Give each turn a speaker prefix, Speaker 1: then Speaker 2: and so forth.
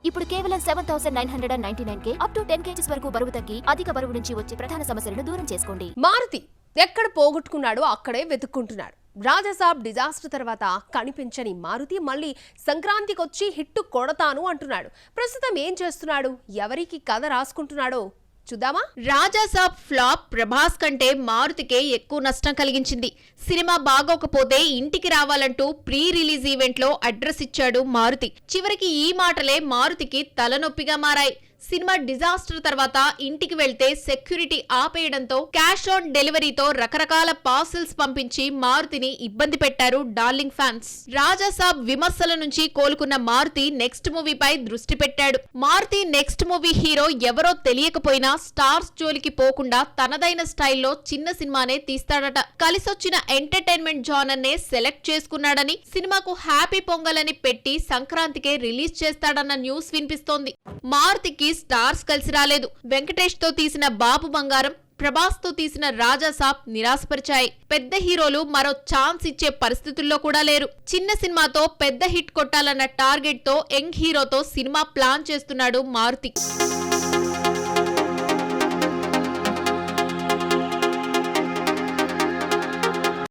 Speaker 1: ఇప్పుడు కేవలం 7,999K up to 10 kgs వరకు బరువు తగ్గి అధిక బరువు నుంచి వచ్చే ప్రధాన సమస్యలను దూరం చేసుకోండి.
Speaker 2: మారుతి ఎక్కడ పోగొట్టుకున్నాడో అక్కడే వెతుక్కుంటున్నాడు. రాజాసాబ్ డిజాస్టర్ తర్వాత కనిపించని మారుతి మళ్ళీ సంక్రాంతికొచ్చి హిట్టు కొడతాను అంటున్నాడు. ప్రస్తుతం ఏం చేస్తున్నాడు, ఎవరికి కథ రాసుకుంటున్నాడో చూద్దామా.
Speaker 3: రాజాసాబ్ ఫ్లాప్ ప్రభాస్ కంటే మారుతికే ఎక్కువ నష్టం కలిగించింది. సినిమా బాగోకపోతే ఇంటికి రావాలంటూ ప్రీ రిలీజ్ ఈవెంట్ లో అడ్రస్ ఇచ్చాడు మారుతి. చివరికి ఈ మాటలే మారుతికి తలనొప్పిగా మారాయి. సినిమా డిజాస్టర్ తర్వాత ఇంటికి వెళ్తే సెక్యూరిటీ ఆపేయడంతో క్యాష్ ఆన్ డెలివరీతో రకరకాల పార్సల్స్ పంపించి మారుతిని ఇబ్బంది పెట్టారు డార్లింగ్ ఫ్యాన్స్. రాజాసాబ్ విమర్శల నుంచి కోలుకున్న మారుతి నెక్స్ట్ మూవీపై దృష్టి పెట్టాడు. మారుతి నెక్స్ట్ మూవీ హీరో ఎవరో తెలియకపోయినా స్టార్స్ జోలికి పోకుండా తనదైన స్టైల్లో చిన్న సినిమానే తీస్తాడట. కలిసొచ్చిన ఎంటర్టైన్మెంట్ జానర్ నే సెలెక్ట్ చేసుకున్నాడని, సినిమాకు హ్యాపీ పొంగల్ అని పెట్టి సంక్రాంతికే రిలీజ్ చేస్తాడన్న న్యూస్ వినిపిస్తోంది. మారుతికి స్టార్స్ కలిసి రాలేదు. వెంకటేష్ తో తీసిన బాబు బంగారం, ప్రభాస్ తో తీసిన రాజాసాబ్ నిరాశపరిచాయి. పెద్ద హీరోలు మరో ఛాన్స్ ఇచ్చే పరిస్థితుల్లో కూడా లేరు. చిన్న సినిమాతో పెద్ద హిట్ కొట్టాలన్న టార్గెట్ తో యంగ్ హీరోతో సినిమా ప్లాన్ చేస్తున్నాడు మారుతి.